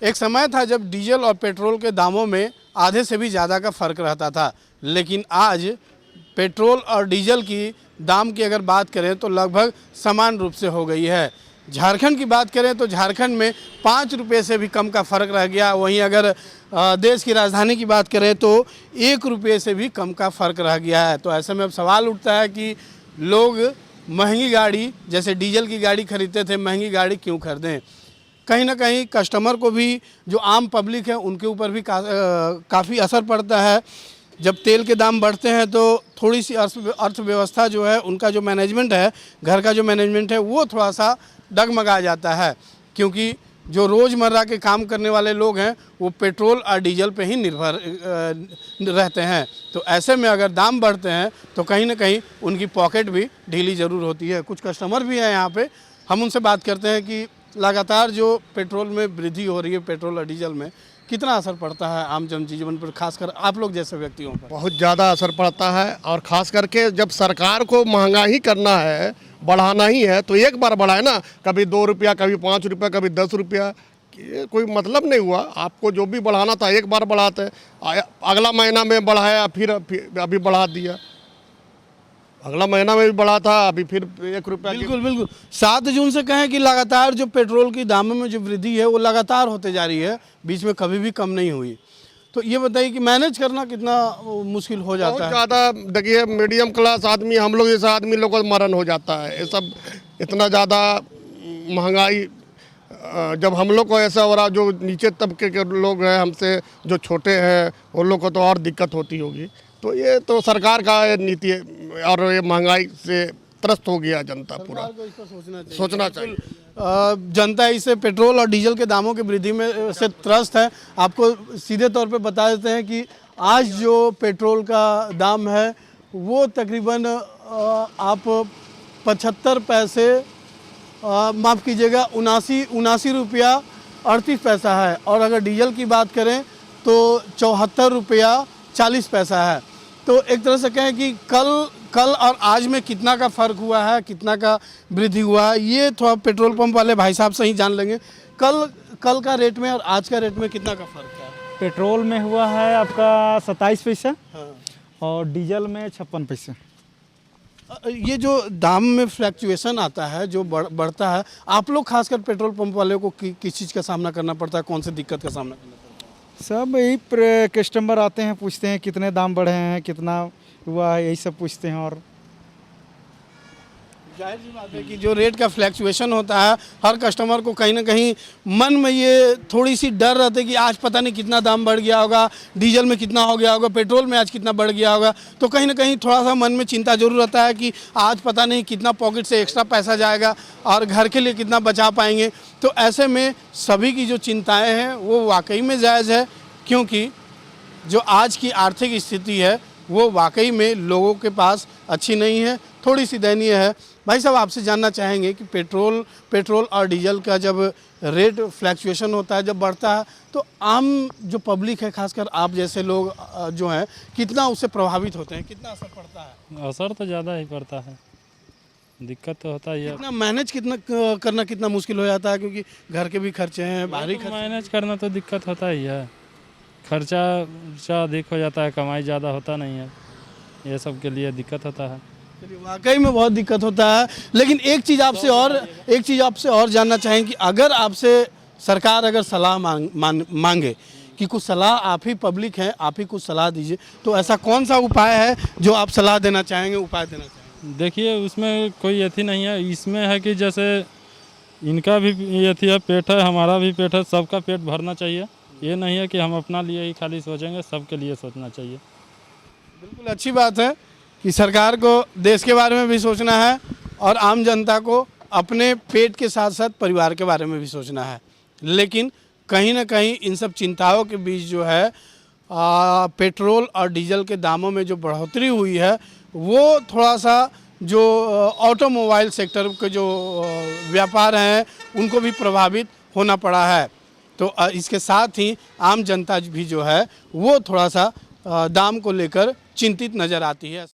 एक समय था जब डीजल और पेट्रोल के दामों में आधे से भी ज़्यादा का फ़र्क रहता था, लेकिन आज पेट्रोल और डीजल की दाम की अगर बात करें तो लगभग समान रूप से हो गई है। झारखंड की बात करें तो झारखंड में 5 रुपये से भी कम का फ़र्क रह गया। वहीं अगर देश की राजधानी की बात करें तो 1 रुपये से भी कम का फ़र्क रह गया है। तो ऐसे में अब सवाल उठता है कि लोग महंगी गाड़ी जैसे डीजल की गाड़ी खरीदते थे, महंगी गाड़ी क्यों खरीदें। कहीं ना कहीं कस्टमर को भी, जो आम पब्लिक है उनके ऊपर भी काफ़ी असर पड़ता है। जब तेल के दाम बढ़ते हैं तो थोड़ी सी अर्थव्यवस्था जो है, उनका जो मैनेजमेंट है, घर का जो मैनेजमेंट है, वो थोड़ा सा डगमगा जाता है, क्योंकि जो रोज़मर्रा के काम करने वाले लोग हैं वो पेट्रोल और डीजल पे ही निर्भर रहते हैं। तो ऐसे में अगर दाम बढ़ते हैं तो कहीं ना कहीं उनकी पॉकेट भी ढीली ज़रूर होती है। कुछ कस्टमर भी हैं यहाँ पे, हम उनसे बात करते हैं कि लगातार जो पेट्रोल में वृद्धि हो रही है, पेट्रोल और डीजल में कितना असर पड़ता है आम जनजीवन पर, खासकर आप लोग जैसे व्यक्तियों पर। बहुत ज़्यादा असर पड़ता है, और ख़ास करके जब सरकार को महंगा ही करना है, बढ़ाना ही है, तो एक बार बढ़ाए ना, कभी 2 रुपया, कभी 5 रुपया, कभी 10 रुपया, कोई मतलब नहीं हुआ। आपको जो भी बढ़ाना था एक बार बढ़ाते, अगला महीना में बढ़ाया, फिर अभी बढ़ा दिया, अगला महीना में भी बढ़ा था, अभी फिर 1 रुपया। बिल्कुल बिल्कुल। 7 जून से कहें कि लगातार जो पेट्रोल की दामों में जो वृद्धि है वो लगातार होते जा रही है, बीच में कभी भी कम नहीं हुई। तो ये बताइए कि मैनेज करना कितना मुश्किल हो जाता है। बहुत ज़्यादा। देखिए, मीडियम क्लास आदमी, हम लोग जैसा आदमी लोग को मरण हो जाता है। ये सब इतना ज़्यादा महंगाई, जब हम लोग को ऐसा हो रहा, जो नीचे तबके के लोग हैं, हमसे जो छोटे हैं, उन लोग को तो और दिक्कत होती होगी। तो ये तो सरकार का नीति है, और ये महंगाई से त्रस्त हो गया जनता पूरा। सोचना चाहिए। जनता इसे पेट्रोल और डीजल के दामों की वृद्धि में से त्रस्त है। आपको सीधे तौर पे बता देते हैं कि आज जो पेट्रोल का दाम है वो तकरीबन आप 75 पैसे, माफ़ कीजिएगा, 79 रुपया 38 पैसा है, और अगर डीजल की बात करें तो 74 रुपया 40 पैसा है। तो एक तरह से कहें कि कल और आज में कितना का फ़र्क हुआ है, कितना का वृद्धि हुआ है, ये थोड़ा पेट्रोल पंप वाले भाई साहब से ही जान लेंगे। कल का रेट में और आज का रेट में कितना का फ़र्क है। पेट्रोल में हुआ है आपका 27 पैसा, हाँ। और डीजल में 56 पैसा। ये जो दाम में फ्लैक्चुएशन आता है, जो बढ़ता है, आप लोग खासकर पेट्रोल पंप वाले को किस चीज़ का सामना करना पड़ता है, कौन सी दिक्कत का सामना करना पड़ता है। सब यही कस्टमर आते हैं, पूछते हैं कितने दाम बढ़े हैं, कितना हुआ है, यही सब पूछते हैं। और जाहिर सी बात है कि जो रेट का फ्लैक्चुएशन होता है, हर कस्टमर को कहीं ना कहीं मन में ये थोड़ी सी डर रहता है कि आज पता नहीं कितना दाम बढ़ गया होगा, डीजल में कितना हो गया होगा, पेट्रोल में आज कितना बढ़ गया होगा। तो कहीं ना कहीं थोड़ा सा मन में चिंता जरूर रहता है कि आज पता नहीं कितना पॉकेट से एक्स्ट्रा पैसा जाएगा और घर के लिए कितना बचा पाएंगे। तो ऐसे में सभी की जो चिंताएँ हैं वो वाकई में जायज़ है, क्योंकि जो आज की आर्थिक स्थिति है वो वाकई में लोगों के पास अच्छी नहीं है, थोड़ी सी दयनीय है। भाई साहब, आपसे जानना चाहेंगे कि पेट्रोल और डीजल का जब रेट फ्लैक्चुएशन होता है, जब बढ़ता है, तो आम जो पब्लिक है, खासकर आप जैसे लोग जो हैं, कितना उससे प्रभावित होते हैं, कितना असर पड़ता है। असर तो ज़्यादा ही पड़ता है, दिक्कत तो होता ही है। कितना मैनेज करना कितना मुश्किल हो जाता है, क्योंकि घर के भी खर्चे हैं, बाहरी खर्चे। मैनेज करना तो दिक्कत होता ही है, खर्चा अधिक हो जाता है, कमाई ज़्यादा होता नहीं है, ये सब के लिए दिक्कत होता है। वाकई में बहुत दिक्कत होता है। लेकिन एक चीज़ आपसे और जानना चाहें कि अगर आपसे सरकार अगर सलाह मांगे कि कुछ सलाह, आप ही पब्लिक हैं, आप ही कुछ सलाह दीजिए, तो ऐसा कौन सा उपाय है जो आप सलाह देना चाहेंगे, उपाय देना चाहेंगे। देखिए, उसमें कोई अथी नहीं है, इसमें है कि जैसे इनका भी अथी है, पेट है, हमारा भी पेट है, सबका पेट भरना चाहिए। ये नहीं है कि हम अपना लिए ही खाली सोचेंगे, सबके लिए सोचना चाहिए। बिल्कुल अच्छी बात है कि सरकार को देश के बारे में भी सोचना है और आम जनता को अपने पेट के साथ साथ परिवार के बारे में भी सोचना है। लेकिन कहीं ना कहीं इन सब चिंताओं के बीच जो है पेट्रोल और डीजल के दामों में जो बढ़ोतरी हुई है, वो थोड़ा सा जो ऑटोमोबाइल सेक्टर के जो व्यापार हैं उनको भी प्रभावित होना पड़ा है। तो इसके साथ ही आम जनता भी जो है वो थोड़ा सा दाम को लेकर चिंतित नज़र आती है।